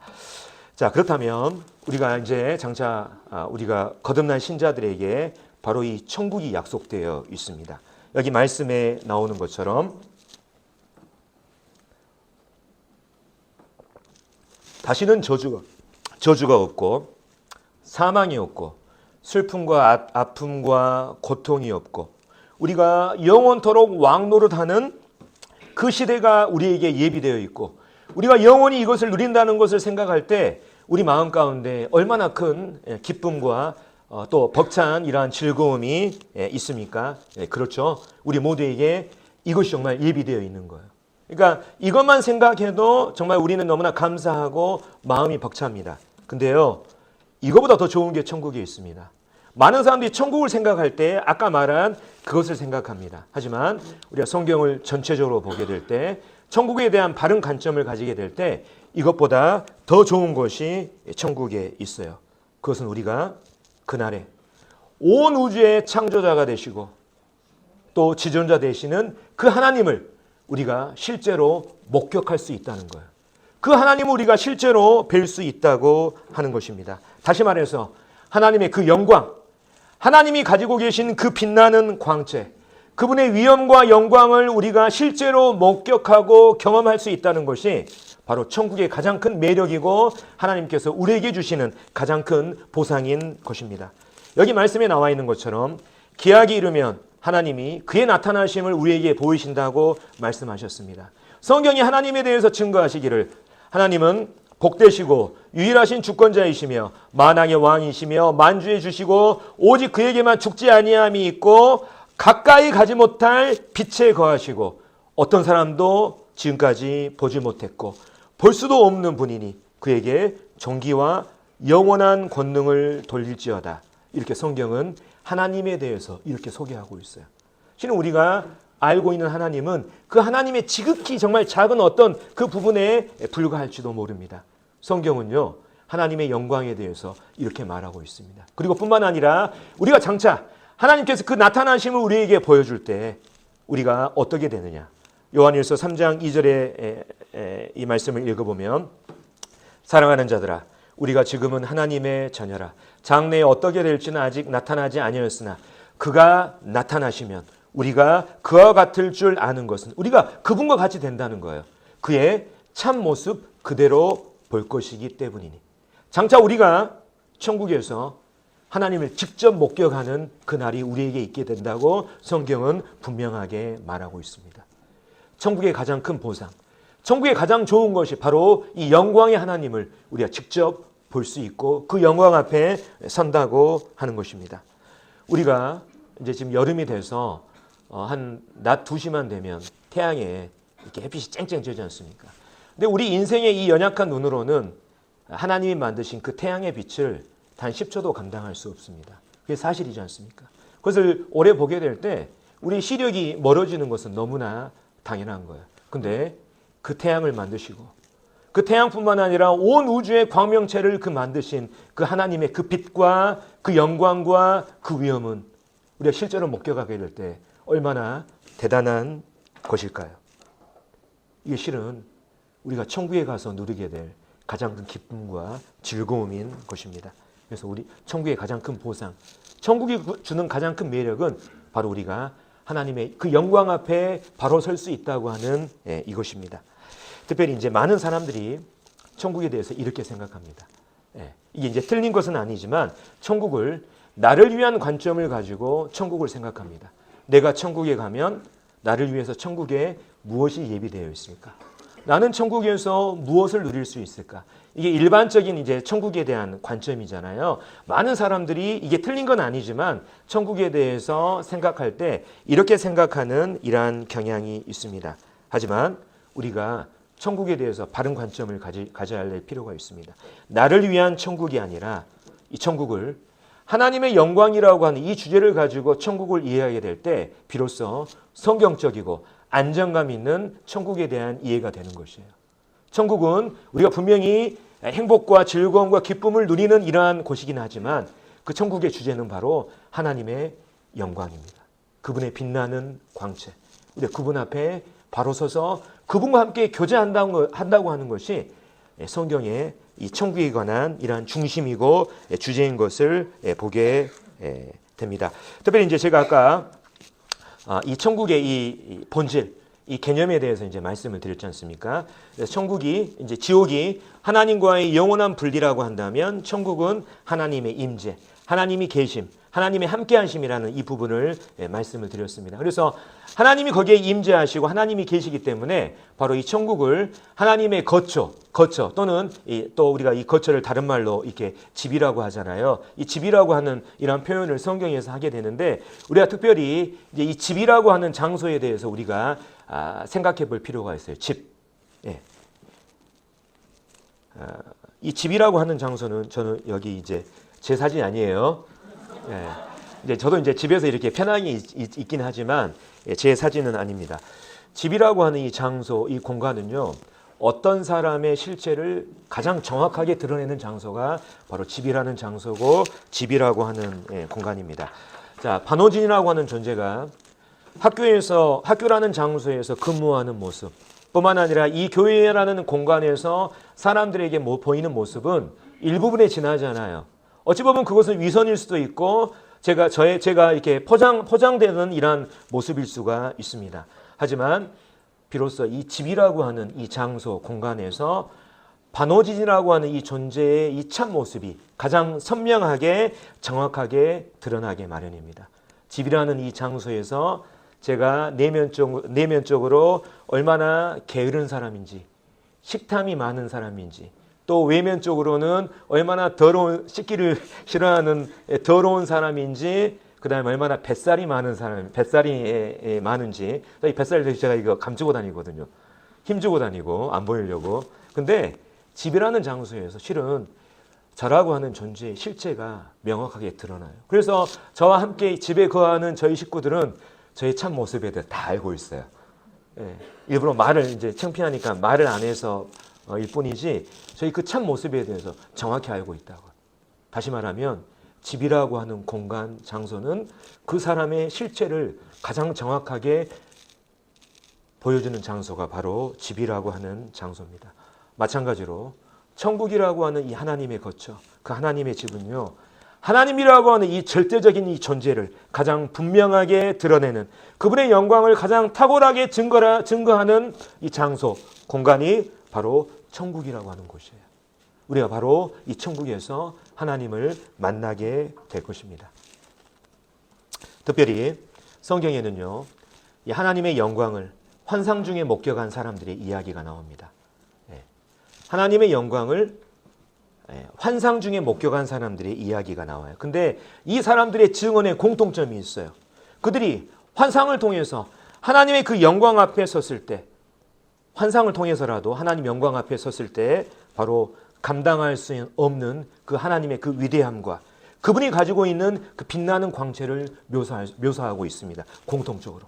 자, 그렇다면 우리가 이제 장차 우리가 거듭난 신자들에게 바로 이 천국이 약속되어 있습니다. 여기 말씀에 나오는 것처럼 다시는 저주가 없고 사망이 없고 슬픔과 아픔과 고통이 없고 우리가 영원토록 왕노릇하는 그 시대가 우리에게 예비되어 있고 우리가 영원히 이것을 누린다는 것을 생각할 때 우리 마음 가운데 얼마나 큰 기쁨과 또 벅찬 이러한 즐거움이 있습니까? 그렇죠. 우리 모두에게 이것이 정말 예비되어 있는 거예요. 그러니까 이것만 생각해도 정말 우리는 너무나 감사하고 마음이 벅찹니다. 근데요, 이거보다 더 좋은 게 천국에 있습니다. 많은 사람들이 천국을 생각할 때 아까 말한 그것을 생각합니다. 하지만 우리가 성경을 전체적으로 보게 될 때 천국에 대한 바른 관점을 가지게 될 때 이것보다 더 좋은 것이 천국에 있어요. 그것은 우리가 그날에 온 우주의 창조자가 되시고 또 지존자 되시는 그 하나님을 우리가 실제로 목격할 수 있다는 거예요. 그 하나님을 우리가 실제로 뵐 수 있다고 하는 것입니다. 다시 말해서 하나님의 그 영광, 하나님이 가지고 계신 그 빛나는 광채, 그분의 위엄과 영광을 우리가 실제로 목격하고 경험할 수 있다는 것이 바로 천국의 가장 큰 매력이고 하나님께서 우리에게 주시는 가장 큰 보상인 것입니다. 여기 말씀에 나와 있는 것처럼 기약이 이르면 하나님이 그의 나타나심을 우리에게 보이신다고 말씀하셨습니다. 성경이 하나님에 대해서 증거하시기를 하나님은 복되시고 유일하신 주권자이시며 만왕의 왕이시며 만주의 주시고 오직 그에게만 죽지 아니함이 있고 가까이 가지 못할 빛에 거하시고 어떤 사람도 지금까지 보지 못했고 볼 수도 없는 분이니 그에게 존귀와 영원한 권능을 돌릴지어다. 이렇게 성경은 하나님에 대해서 이렇게 소개하고 있어요. 실은 우리가 알고 있는 하나님은 그 하나님의 지극히 정말 작은 어떤 그 부분에 불과할지도 모릅니다. 성경은요, 하나님의 영광에 대해서 이렇게 말하고 있습니다. 그리고 뿐만 아니라 우리가 장차 하나님께서 그 나타나심을 우리에게 보여줄 때 우리가 어떻게 되느냐. 요한일서 3장 2절에 이 말씀을 읽어보면 사랑하는 자들아 우리가 지금은 하나님의 자녀라. 장래에 어떻게 될지는 아직 나타나지 아니하였으나 그가 나타나시면 우리가 그와 같을 줄 아는 것은 우리가 그분과 같이 된다는 거예요. 그의 참 모습 그대로 볼 것이기 때문이니. 장차 우리가 천국에서 하나님을 직접 목격하는 그날이 우리에게 있게 된다고 성경은 분명하게 말하고 있습니다. 천국의 가장 큰 보상, 천국의 가장 좋은 것이 바로 이 영광의 하나님을 우리가 직접 볼 수 있고 그 영광 앞에 선다고 하는 것입니다. 우리가 이제 지금 여름이 돼서 한 낮 2시만 되면 태양에 이렇게 햇빛이 쨍쨍 쬐지 않습니까? 근데 우리 인생의 이 연약한 눈으로는 하나님이 만드신 그 태양의 빛을 단 10초도 감당할 수 없습니다. 그게 사실이지 않습니까? 그것을 오래 보게 될 때 우리 시력이 멀어지는 것은 너무나 당연한 거예요. 근데 그 태양을 만드시고 그 태양뿐만 아니라 온 우주의 광명체를 그 만드신 그 하나님의 그 빛과 그 영광과 그 위엄은 우리가 실제로 목격하게 될 때 얼마나 대단한 것일까요? 이게 실은 우리가 천국에 가서 누리게 될 가장 큰 기쁨과 즐거움인 것입니다. 그래서 우리 천국의 가장 큰 보상, 천국이 주는 가장 큰 매력은 바로 우리가 하나님의 그 영광 앞에 바로 설 수 있다고 하는 이것입니다. 특별히 이제 많은 사람들이 천국에 대해서 이렇게 생각합니다. 이게 이제 틀린 것은 아니지만 천국을 나를 위한 관점을 가지고 천국을 생각합니다. 내가 천국에 가면 나를 위해서 천국에 무엇이 예비되어 있을까? 나는 천국에서 무엇을 누릴 수 있을까? 이게 일반적인 이제 천국에 대한 관점이잖아요. 많은 사람들이 이게 틀린 건 아니지만 천국에 대해서 생각할 때 이렇게 생각하는 이러한 경향이 있습니다. 하지만 우리가 천국에 대해서 바른 관점을 가져야 할 필요가 있습니다. 나를 위한 천국이 아니라 이 천국을 하나님의 영광이라고 하는 이 주제를 가지고 천국을 이해하게 될 때 비로소 성경적이고 안정감 있는 천국에 대한 이해가 되는 것이에요. 천국은 우리가 분명히 행복과 즐거움과 기쁨을 누리는 이러한 곳이긴 하지만 그 천국의 주제는 바로 하나님의 영광입니다. 그분의 빛나는 광채. 우리가 그분 앞에 바로 서서 그분과 함께 교제한다고 하는 것이 성경의 이 천국에 관한 이러한 중심이고 주제인 것을 보게 됩니다. 특별히 이제 제가 아까 이 천국의 이 본질, 이 개념에 대해서 이제 말씀을 드렸지 않습니까? 그래서 천국이 이제 지옥이 하나님과의 영원한 분리라고 한다면 천국은 하나님의 임재, 하나님이 계심, 하나님의 함께하심이라는 이 부분을 말씀을 드렸습니다. 그래서 하나님이 거기에 임재하시고 하나님이 계시기 때문에 바로 이 천국을 하나님의 거처 또는 또 우리가 이 거처를 다른 말로 이렇게 집이라고 하잖아요. 이 집이라고 하는 이런 표현을 성경에서 하게 되는데 우리가 특별히 이제 이 집이라고 하는 장소에 대해서 우리가 생각해 볼 필요가 있어요. 집. 예. 이 집이라고 하는 장소는 저는 여기 이제 제 사진이 아니에요. 예. 이제 저도 이제 집에서 이렇게 편하게 있긴 하지만 제 사진은 아닙니다. 집이라고 하는 이 장소, 이 공간은요, 어떤 사람의 실체를 가장 정확하게 드러내는 장소가 바로 집이라는 장소고 집이라고 하는 공간입니다. 자, 반호진이라고 하는 존재가 학교라는 장소에서 근무하는 모습 뿐만 아니라 이 교회라는 공간에서 사람들에게 보이는 모습은 일부분에 지나지 않아요. 어찌 보면 그것은 위선일 수도 있고 제가 이렇게 포장되는 이러한 모습일 수가 있습니다. 하지만 비로소 이 집이라고 하는 이 장소 공간에서 반호진이라고 하는 이 존재의 이 참 모습이 가장 선명하게 정확하게 드러나게 마련입니다. 집이라는 이 장소에서 제가 내면적으로 얼마나 게으른 사람인지, 식탐이 많은 사람인지, 또 외면적으로는 얼마나 씻기를 싫어하는 더러운 사람인지, 그 다음에 얼마나 뱃살이 많은지, 이 뱃살 제가 이거 감추고 다니거든요. 힘주고 다니고 안 보이려고. 근데 집이라는 장소에서 실은 저라고 하는 존재의 실체가 명확하게 드러나요. 그래서 저와 함께 집에 거하는 저희 식구들은 저의 참 모습에 대해 다 알고 있어요. 예, 일부러 말을 이제 창피하니까 말을 안 해서 일 뿐이지 저희 그 참 모습에 대해서 정확히 알고 있다고. 다시 말하면 집이라고 하는 공간, 장소는 그 사람의 실체를 가장 정확하게 보여주는 장소가 바로 집이라고 하는 장소입니다. 마찬가지로 천국이라고 하는 이 하나님의 거처, 그 하나님의 집은요, 하나님이라고 하는 이 절대적인 이 존재를 가장 분명하게 드러내는 그분의 영광을 가장 탁월하게 증거하는 이 장소, 공간이 바로 천국이라고 하는 곳이에요. 우리가 바로 이 천국에서 하나님을 만나게 될 것입니다. 특별히 성경에는요, 이 하나님의 영광을 환상 중에 목격한 사람들의 이야기가 나옵니다. 하나님의 영광을 환상 중에 목격한 사람들의 이야기가 나와요. 근데 이 사람들의 증언에 공통점이 있어요. 그들이 환상을 통해서 하나님의 그 영광 앞에 섰을 때, 환상을 통해서라도 하나님 영광 앞에 섰을 때 바로 감당할 수 없는 그 하나님의 그 위대함과 그분이 가지고 있는 그 빛나는 광채를 묘사하고 있습니다. 공통적으로.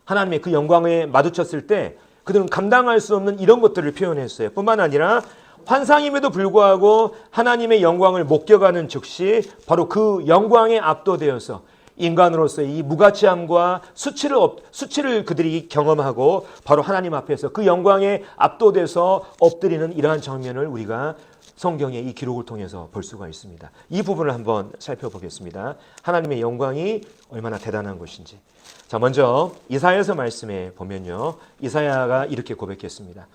하나님의 그 영광에 마주쳤을 때 그들은 감당할 수 없는 이런 것들을 표현했어요. 뿐만 아니라 환상임에도 불구하고 하나님의 영광을 목격하는 즉시 바로 그 영광에 압도되어서 인간으로서의 이 무가치함과 수치를 그들이 경험하고 바로 하나님 앞에서 그 영광에 압도돼서 엎드리는 이러한 장면을 우리가 성경의 이 기록을 통해서 볼 수가 있습니다. 이 부분을 한번 살펴보겠습니다. 하나님의 영광이 얼마나 대단한 것인지. 자, 먼저 이사야서 말씀에 보면요, 이사야가 이렇게 고백했습니다.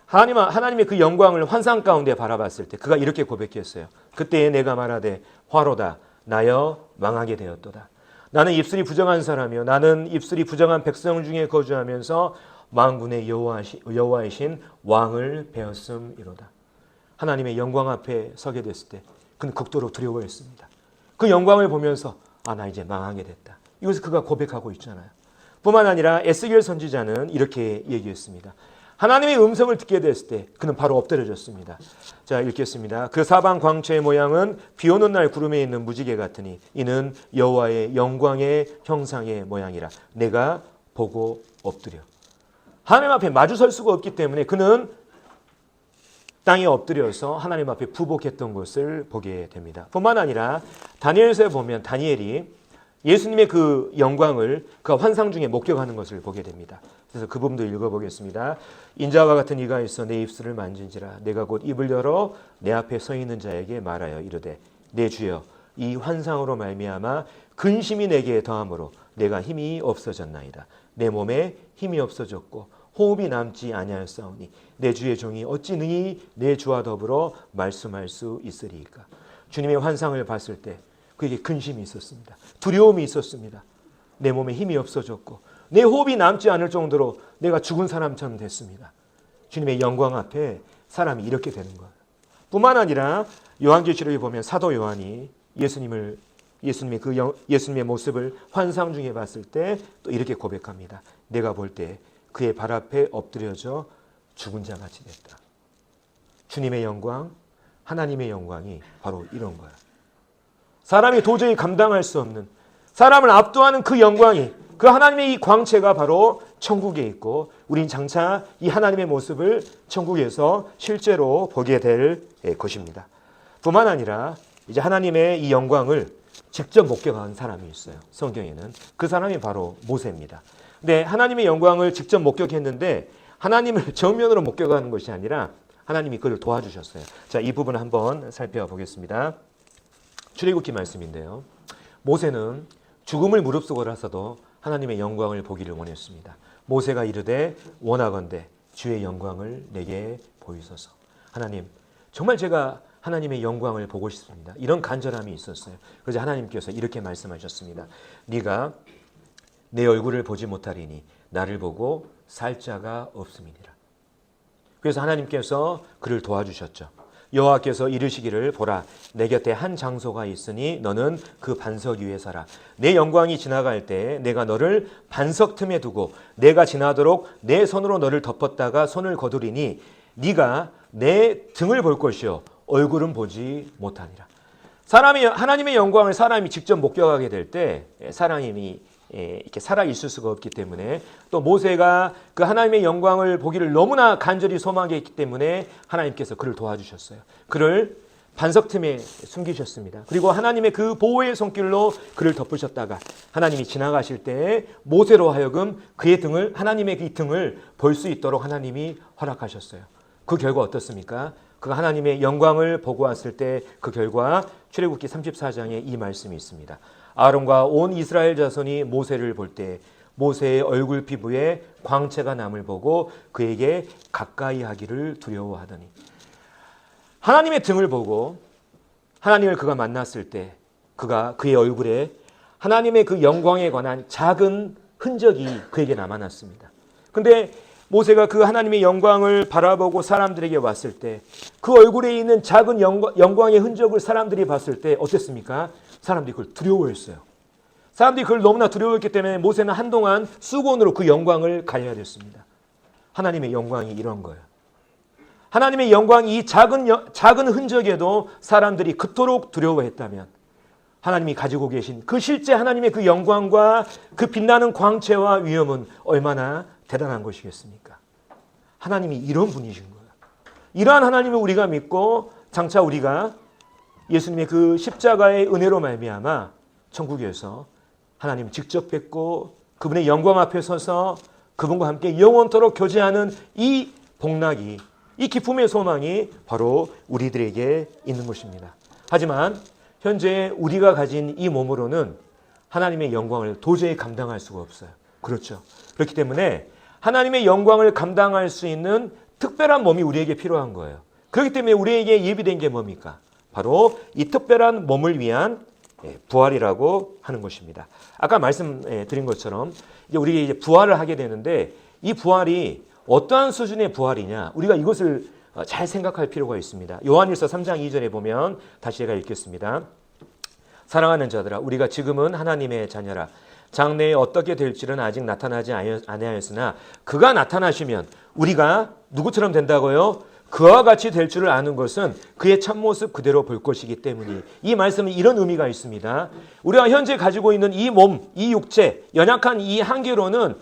하나님의 그 영광을 환상 가운데 바라봤을 때 그가 이렇게 고백했어요. 그때에 내가 말하되 화로다 나여 망하게 되었도다. 나는 입술이 부정한 사람이요 나는 입술이 부정한 백성 중에 거주하면서 만군의 여호와이신 왕을 배웠음이로다. 하나님의 영광 앞에 서게 됐을 때 그는 극도로 두려워했습니다. 그 영광을 보면서 나 이제 망하게 됐다. 이것을 그가 고백하고 있잖아요. 뿐만 아니라 에스겔 선지자는 이렇게 얘기했습니다. 하나님의 음성을 듣게 됐을 때 그는 바로 엎드려졌습니다. 자, 읽겠습니다. 그 사방 광채의 모양은 비 오는 날 구름에 있는 무지개 같으니 이는 여호와의 영광의 형상의 모양이라. 내가 보고 엎드려. 하나님 앞에 마주설 수가 없기 때문에 그는 땅에 엎드려서 하나님 앞에 부복했던 것을 보게 됩니다. 뿐만 아니라 다니엘서에 보면 다니엘이 예수님의 그 영광을 그 환상 중에 목격하는 것을 보게 됩니다. 그래서 그 부분도 읽어보겠습니다. 인자와 같은 이가 있어 내 입술을 만진지라. 내가 곧 입을 열어 내 앞에 서 있는 자에게 말하여 이르되 내 주여 이 환상으로 말미암아 근심이 내게 더함으로 내가 힘이 없어졌나이다. 내 몸에 힘이 없어졌고 호흡이 남지 아니하였사오니 내 주의 종이 어찌 능히 내 주와 더불어 말씀할 수 있으리이까. 주님의 환상을 봤을 때 그에게 근심이 있었습니다. 두려움이 있었습니다. 내 몸에 힘이 없어졌고 내 호흡이 남지 않을 정도로 내가 죽은 사람처럼 됐습니다. 주님의 영광 앞에 사람이 이렇게 되는 거예요. 뿐만 아니라 요한계시록에 보면 사도 요한이 예수님의 모습을 환상 중에 봤을 때 또 이렇게 고백합니다. 내가 볼 때 그의 발 앞에 엎드려져 죽은 자 같이 됐다. 주님의 영광, 하나님의 영광이 바로 이런 거예요. 사람이 도저히 감당할 수 없는, 사람을 압도하는 그 영광이, 그 하나님의 이 광채가 바로 천국에 있고 우린 장차 이 하나님의 모습을 천국에서 실제로 보게 될 것입니다. 뿐만 아니라 이제 하나님의 이 영광을 직접 목격한 사람이 있어요. 성경에는. 그 사람이 바로 모세입니다. 근데 하나님의 영광을 직접 목격했는데 하나님을 정면으로 목격하는 것이 아니라 하나님이 그를 도와주셨어요. 자, 이 부분을 한번 살펴보겠습니다. 출애굽기 말씀인데요. 모세는 죽음을 무릅쓰고라서도 하나님의 영광을 보기를 원했습니다. 모세가 이르되 원하건대 주의 영광을 내게 보이소서. 하나님, 정말 제가 하나님의 영광을 보고 싶습니다. 이런 간절함이 있었어요. 그래서 하나님께서 이렇게 말씀하셨습니다. 네가 내 얼굴을 보지 못하리니 나를 보고 살 자가 없음이니라. 그래서 하나님께서 그를 도와주셨죠. 여호와께서 이르시기를 보라 내 곁에 한 장소가 있으니 너는 그 반석 위에 서라. 내 영광이 지나갈 때 내가 너를 반석 틈에 두고 내가 지나도록 내 손으로 너를 덮었다가 손을 거두리니 네가 내 등을 볼 것이요 얼굴은 보지 못하니라. 사람이 하나님의 영광을 사람이 직접 목격하게 될 때 사람이 이렇게 살아 있을 수가 없기 때문에 또 모세가 그 하나님의 영광을 보기를 너무나 간절히 소망했기 때문에 하나님께서 그를 도와주셨어요. 그를 반석 틈에 숨기셨습니다. 그리고 하나님의 그 보호의 손길로 그를 덮으셨다가 하나님이 지나가실 때 모세로 하여금 그의 등을 하나님의 이 등을 볼 수 있도록 하나님이 허락하셨어요. 그 결과 어떻습니까? 그 하나님의 영광을 보고 왔을 때 그 결과 출애굽기 34장에 이 말씀이 있습니다. 아론과 온 이스라엘 자손이 모세를 볼 때 모세의 얼굴 피부에 광채가 남을 보고 그에게 가까이 하기를 두려워하더니. 하나님의 등을 보고 하나님을 그가 만났을 때 그의 얼굴에 하나님의 그 영광에 관한 작은 흔적이 그에게 남아났습니다. 근데 모세가 그 하나님의 영광을 바라보고 사람들에게 왔을 때 그 얼굴에 있는 작은 영광의 흔적을 사람들이 봤을 때 어땠습니까? 사람들이 그걸 두려워했어요. 사람들이 그걸 너무나 두려워했기 때문에 모세는 한동안 수건으로 그 영광을 가려야 됐습니다. 하나님의 영광이 이런 거예요. 하나님의 영광이 이 작은 흔적에도 사람들이 그토록 두려워했다면 하나님이 가지고 계신 그 실제 하나님의 그 영광과 그 빛나는 광채와 위엄은 얼마나 대단한 것이겠습니까? 하나님이 이런 분이신 거예요. 이러한 하나님을 우리가 믿고 장차 우리가 예수님의 그 십자가의 은혜로 말미암아 천국에서 하나님 직접 뵙고 그분의 영광 앞에 서서 그분과 함께 영원토록 교제하는 이 복락이, 이 기쁨의 소망이 바로 우리들에게 있는 것입니다. 하지만 현재 우리가 가진 이 몸으로는 하나님의 영광을 도저히 감당할 수가 없어요. 그렇죠. 그렇기 때문에 하나님의 영광을 감당할 수 있는 특별한 몸이 우리에게 필요한 거예요. 그렇기 때문에 우리에게 예비된 게 뭡니까? 바로 이 특별한 몸을 위한 부활이라고 하는 것입니다. 아까 말씀드린 것처럼 이제 우리가 이제 부활을 하게 되는데 이 부활이 어떠한 수준의 부활이냐? 우리가 이것을 잘 생각할 필요가 있습니다. 요한일서 3장 2절에 보면 다시 제가 읽겠습니다. 사랑하는 자들아 우리가 지금은 하나님의 자녀라. 장래에 어떻게 될지는 아직 나타나지 아니하였으나 그가 나타나시면 우리가 누구처럼 된다고요? 그와 같이 될 줄을 아는 것은 그의 참모습 그대로 볼 것이기 때문이. 이 말씀은 이런 의미가 있습니다. 우리가 현재 가지고 있는 이 몸, 이 육체, 연약한 이 한계로는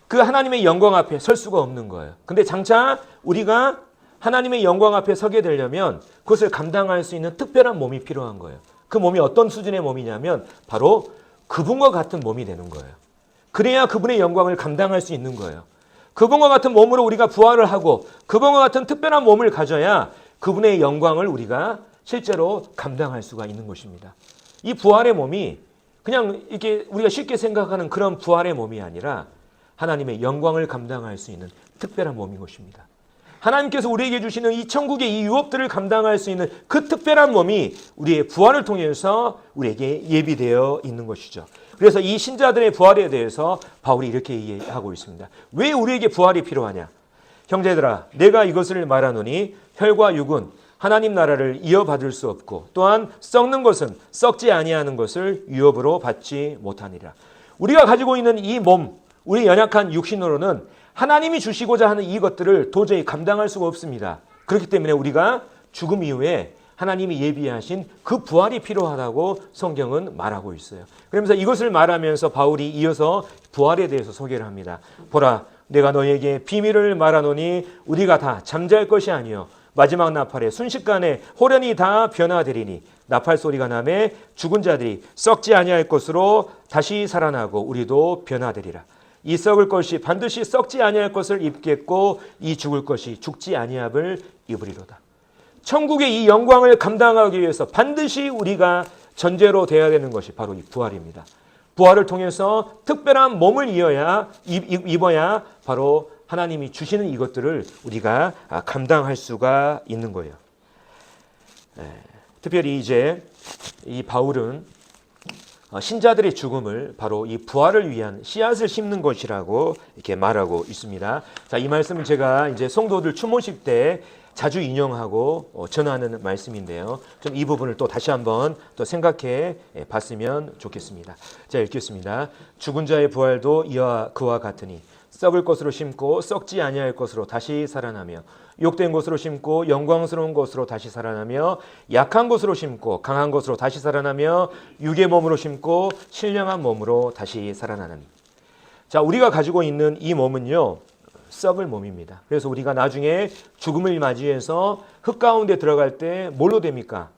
그 하나님의 영광 앞에 설 수가 없는 거예요. 근데 장차 우리가 하나님의 영광 앞에 서게 되려면 그것을 감당할 수 있는 특별한 몸이 필요한 거예요. 그 몸이 어떤 수준의 몸이냐면 바로 그분과 같은 몸이 되는 거예요. 그래야 그분의 영광을 감당할 수 있는 거예요. 그분과 같은 몸으로 우리가 부활을 하고 그분과 같은 특별한 몸을 가져야 그분의 영광을 우리가 실제로 감당할 수가 있는 것입니다. 이 부활의 몸이 그냥 이렇게 우리가 쉽게 생각하는 그런 부활의 몸이 아니라 하나님의 영광을 감당할 수 있는 특별한 몸인 것입니다. 하나님께서 우리에게 주시는 이 천국의 이 유업들을 감당할 수 있는 그 특별한 몸이 우리의 부활을 통해서 우리에게 예비되어 있는 것이죠. 그래서 이 신자들의 부활에 대해서 바울이 이렇게 이해하고 있습니다. 왜 우리에게 부활이 필요하냐? 형제들아, 내가 이것을 말하노니 혈과 육은 하나님 나라를 이어받을 수 없고 또한 썩는 것은 썩지 아니하는 것을 유업으로 받지 못하니라. 우리가 가지고 있는 이 몸, 우리 연약한 육신으로는 하나님이 주시고자 하는 이것들을 도저히 감당할 수가 없습니다. 그렇기 때문에 우리가 죽음 이후에 하나님이 예비하신 그 부활이 필요하다고 성경은 말하고 있어요. 그러면서 이것을 말하면서 바울이 이어서 부활에 대해서 소개를 합니다. 보라, 내가 너에게 비밀을 말하노니 우리가 다 잠잘 것이 아니요 마지막 나팔에 순식간에 호련히 다 변화되리니 나팔 소리가 나매 죽은 자들이 썩지 아니할 것으로 다시 살아나고 우리도 변화되리라. 이 썩을 것이 반드시 썩지 아니할 것을 입겠고 이 죽을 것이 죽지 아니함을 입으리로다. 천국의 이 영광을 감당하기 위해서 반드시 우리가 전제로 되어야 되는 것이 바로 이 부활입니다. 부활을 통해서 특별한 몸을 입어야 바로 하나님이 주시는 이것들을 우리가 감당할 수가 있는 거예요. 특별히 이제 이 바울은 신자들의 죽음을 바로 이 부활을 위한 씨앗을 심는 것이라고 이렇게 말하고 있습니다. 자, 이 말씀은 제가 이제 성도들 추모식 때 자주 인용하고 전하는 말씀인데요. 좀 이 부분을 또 다시 한번 또 생각해 봤으면 좋겠습니다. 자, 읽겠습니다. 죽은 자의 부활도 이와 그와 같으니 썩을 것으로 심고 썩지 아니할 것으로 다시 살아나며 욕된 것으로 심고 영광스러운 것으로 다시 살아나며 약한 것으로 심고 강한 것으로 다시 살아나며 육의 몸으로 심고 신령한 몸으로 다시 살아나는. 자, 우리가 가지고 있는 이 몸은요, 썩을 몸입니다. 그래서 우리가 나중에 죽음을 맞이해서 흙 가운데 들어갈 때 뭘로 됩니까?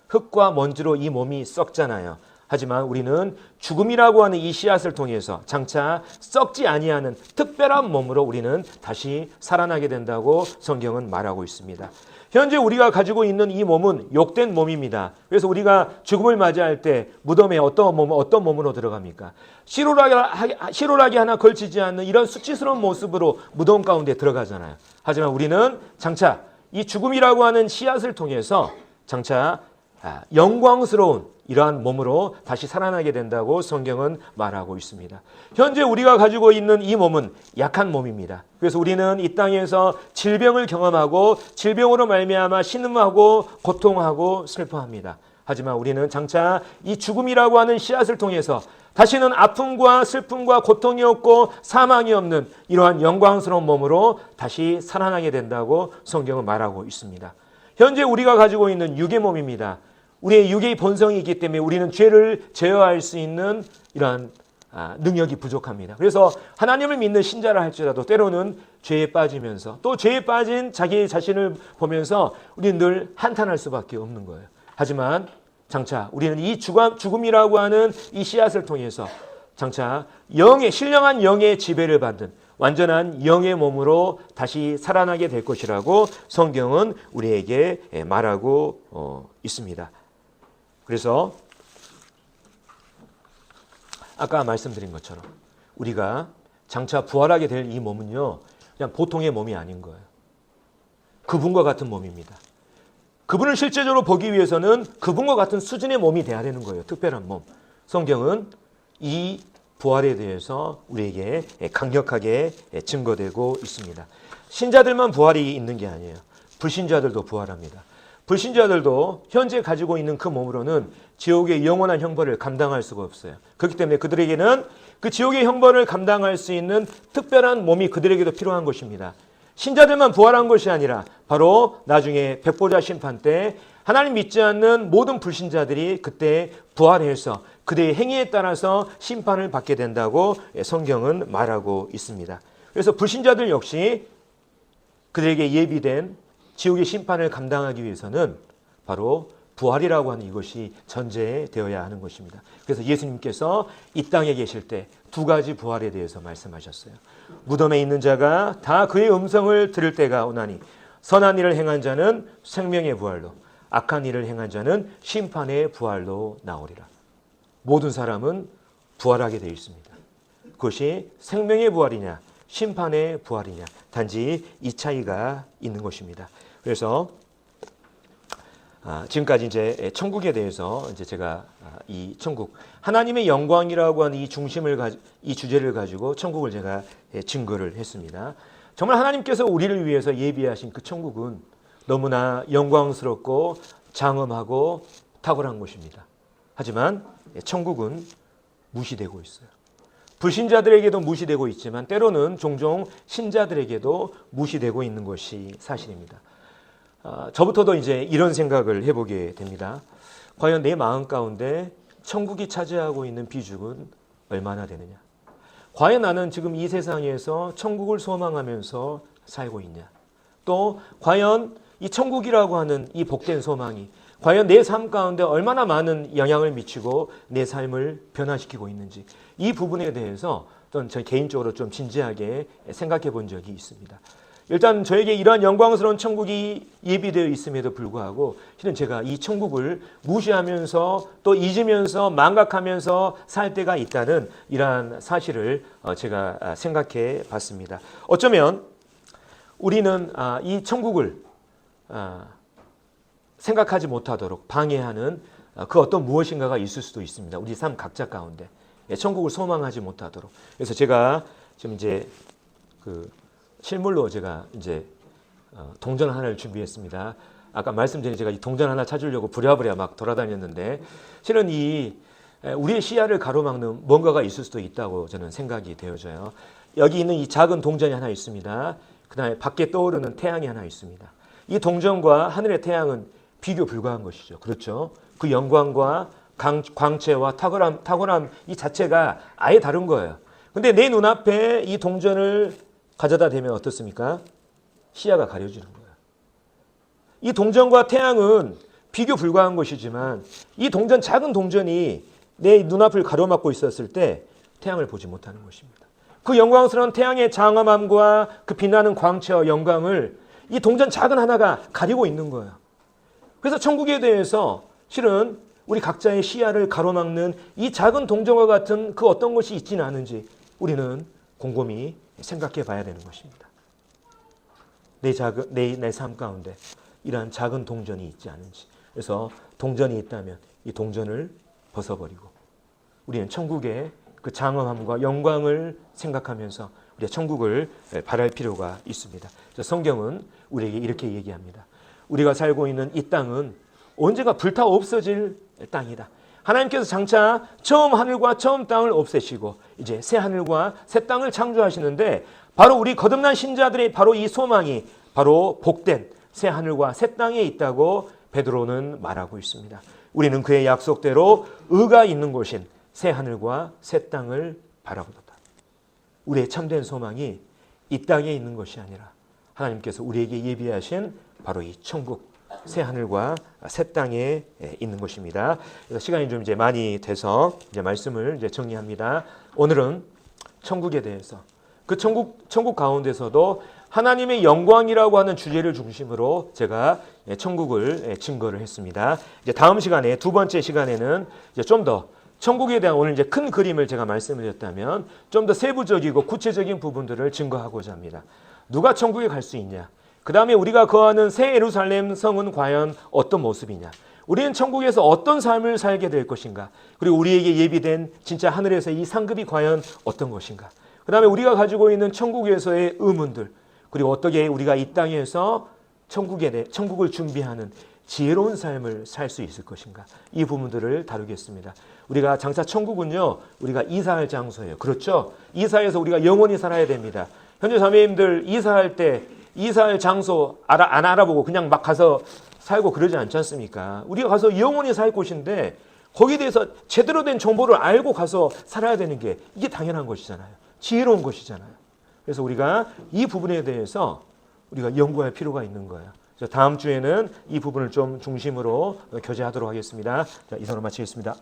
흙과 먼지로 이 몸이 썩잖아요. 하지만 우리는 죽음이라고 하는 이 씨앗을 통해서 장차 썩지 아니하는 특별한 몸으로 우리는 다시 살아나게 된다고 성경은 말하고 있습니다. 현재 우리가 가지고 있는 이 몸은 욕된 몸입니다. 그래서 우리가 죽음을 맞이할 때 무덤에 어떤 몸으로 들어갑니까? 시로라기 하나 걸치지 않는 이런 수치스러운 모습으로 무덤 가운데 들어가잖아요. 하지만 우리는 장차 이 죽음이라고 하는 씨앗을 통해서 장차 영광스러운 이러한 몸으로 다시 살아나게 된다고 성경은 말하고 있습니다. 현재 우리가 가지고 있는 이 몸은 약한 몸입니다. 그래서 우리는 이 땅에서 질병을 경험하고 질병으로 말미암아 신음하고 고통하고 슬퍼합니다. 하지만 우리는 장차 이 죽음이라고 하는 씨앗을 통해서 다시는 아픔과 슬픔과 고통이 없고 사망이 없는 이러한 영광스러운 몸으로 다시 살아나게 된다고 성경은 말하고 있습니다. 현재 우리가 가지고 있는 육의 몸입니다. 우리의 육의 본성이 있기 때문에 우리는 죄를 제어할 수 있는 이러한 능력이 부족합니다. 그래서 하나님을 믿는 신자라 할지라도 때로는 죄에 빠지면서 또 죄에 빠진 자기 자신을 보면서 우리는 늘 한탄할 수밖에 없는 거예요. 하지만 장차 우리는 이 죽음이라고 하는 이 씨앗을 통해서 장차 신령한 영의 지배를 받는 완전한 영의 몸으로 다시 살아나게 될 것이라고 성경은 우리에게 말하고 있습니다. 그래서 아까 말씀드린 것처럼 우리가 장차 부활하게 될 이 몸은요, 그냥 보통의 몸이 아닌 거예요. 그분과 같은 몸입니다. 그분을 실제적으로 보기 위해서는 그분과 같은 수준의 몸이 돼야 되는 거예요. 특별한 몸. 성경은 이 부활에 대해서 우리에게 강력하게 증거되고 있습니다. 신자들만 부활이 있는 게 아니에요. 불신자들도 부활합니다. 불신자들도 현재 가지고 있는 그 몸으로는 지옥의 영원한 형벌을 감당할 수가 없어요. 그렇기 때문에 그들에게는 그 지옥의 형벌을 감당할 수 있는 특별한 몸이 그들에게도 필요한 것입니다. 신자들만 부활한 것이 아니라 바로 나중에 백보자 심판 때 하나님 믿지 않는 모든 불신자들이 그때 부활해서 그들의 행위에 따라서 심판을 받게 된다고 성경은 말하고 있습니다. 그래서 불신자들 역시 그들에게 예비된 지옥의 심판을 감당하기 위해서는 바로 부활이라고 하는 이것이 전제되어야 하는 것입니다. 그래서 예수님께서 이 땅에 계실 때 두 가지 부활에 대해서 말씀하셨어요. 무덤에 있는 자가 다 그의 음성을 들을 때가 오나니 선한 일을 행한 자는 생명의 부활로 악한 일을 행한 자는 심판의 부활로 나오리라. 모든 사람은 부활하게 되어 있습니다. 그것이 생명의 부활이냐 심판의 부활이냐. 단지 이 차이가 있는 것입니다. 그래서 지금까지 이제 천국에 대해서 이제 제가 이 천국 하나님의 영광이라고 하는 이 주제를 가지고 천국을 제가 증거를 했습니다. 정말 하나님께서 우리를 위해서 예비하신 그 천국은 너무나 영광스럽고 장엄하고 탁월한 곳입니다. 하지만 천국은 무시되고 있어요. 불신자들에게도 무시되고 있지만 때로는 종종 신자들에게도 무시되고 있는 것이 사실입니다. 저부터도 이제 이런 생각을 해보게 됩니다. 과연 내 마음 가운데 천국이 차지하고 있는 비중은 얼마나 되느냐? 과연 나는 지금 이 세상에서 천국을 소망하면서 살고 있냐? 또 과연 이 천국이라고 하는 이 복된 소망이 과연 내 삶 가운데 얼마나 많은 영향을 미치고 내 삶을 변화시키고 있는지 이 부분에 대해서 저 개인적으로 좀 진지하게 생각해 본 적이 있습니다. 일단 저에게 이러한 영광스러운 천국이 예비되어 있음에도 불구하고 실은 제가 이 천국을 무시하면서 또 잊으면서 망각하면서 살 때가 있다는 이러한 사실을 제가 생각해 봤습니다. 어쩌면 우리는 이 천국을 생각하지 못하도록 방해하는 그 어떤 무엇인가가 있을 수도 있습니다. 우리 삶 각자 가운데 천국을 소망하지 못하도록. 그래서 제가 지금 이제 실물로 제가 이제 동전 하나를 준비했습니다. 아까 말씀드린 제가 이 동전 하나 찾으려고 부랴부랴 막 돌아다녔는데 실은 우리의 시야를 가로막는 뭔가가 있을 수도 있다고 저는 생각이 되어져요. 여기 있는 이 작은 동전이 하나 있습니다. 그다음에 밖에 떠오르는 태양이 하나 있습니다. 이 동전과 하늘의 태양은 비교 불가한 것이죠. 그렇죠? 그 영광과 광채와 탁월함 이 자체가 아예 다른 거예요. 근데 내 눈앞에 이 동전을 가져다 대면 어떻습니까? 시야가 가려지는 거예요. 이 동전과 태양은 비교 불가한 것이지만 이 작은 동전이 내 눈앞을 가로막고 있었을 때 태양을 보지 못하는 것입니다. 그 영광스러운 태양의 장엄함과 그 빛나는 광채와 영광을 이 동전 작은 하나가 가리고 있는 거예요. 그래서 천국에 대해서 실은 우리 각자의 시야를 가로막는 이 작은 동전과 같은 그 어떤 것이 있지는 않은지 우리는 곰곰이 생각해 봐야 되는 것입니다. 내 삶 가운데 이러한 작은 동전이 있지 않은지. 그래서 동전이 있다면 이 동전을 벗어버리고 우리는 천국의 그 장엄함과 영광을 생각하면서 우리가 천국을 바랄 필요가 있습니다. 성경은 우리에게 이렇게 얘기합니다. 우리가 살고 있는 이 땅은 언젠가 불타 없어질 땅이다. 하나님께서 장차 처음 하늘과 처음 땅을 없애시고 이제 새 하늘과 새 땅을 창조하시는데 바로 우리 거듭난 신자들의 바로 이 소망이 바로 복된 새 하늘과 새 땅에 있다고 베드로는 말하고 있습니다. 우리는 그의 약속대로 의가 있는 곳인 새 하늘과 새 땅을 바라보도다. 우리의 참된 소망이 이 땅에 있는 것이 아니라 하나님께서 우리에게 예비하신 바로 이 천국 새 하늘과 새 땅에 있는 것입니다. 그래서 시간이 좀 이제 많이 돼서 이제 말씀을 이제 정리합니다. 오늘은 천국에 대해서 그 천국 가운데서도 하나님의 영광이라고 하는 주제를 중심으로 제가 천국을 증거를 했습니다. 이제 다음 시간에 두 번째 시간에는 이제 좀 더 천국에 대한 오늘 이제 큰 그림을 제가 말씀을 드렸다면 좀 더 세부적이고 구체적인 부분들을 증거하고자 합니다. 누가 천국에 갈 수 있냐? 그 다음에 우리가 거하는 새 예루살렘 성은 과연 어떤 모습이냐? 우리는 천국에서 어떤 삶을 살게 될 것인가? 그리고 우리에게 예비된 진짜 하늘에서 이 상급이 과연 어떤 것인가? 그 다음에 우리가 가지고 있는 천국에서의 의문들, 그리고 어떻게 우리가 이 땅에서 천국을 준비하는 지혜로운 삶을 살 수 있을 것인가? 이 부분들을 다루겠습니다. 우리가 장차 천국은요, 우리가 이사할 장소예요. 그렇죠? 이사해서 우리가 영원히 살아야 됩니다. 현재 자매님들 이사할 장소 안 알아보고 그냥 막 가서 살고 그러지 않지 않습니까? 우리가 가서 영원히 살 곳인데 거기에 대해서 제대로 된 정보를 알고 가서 살아야 되는 게 이게 당연한 것이잖아요. 지혜로운 것이잖아요. 그래서 우리가 이 부분에 대해서 우리가 연구할 필요가 있는 거예요. 그래서 다음 주에는 이 부분을 좀 중심으로 교제하도록 하겠습니다. 자, 이상으로 마치겠습니다.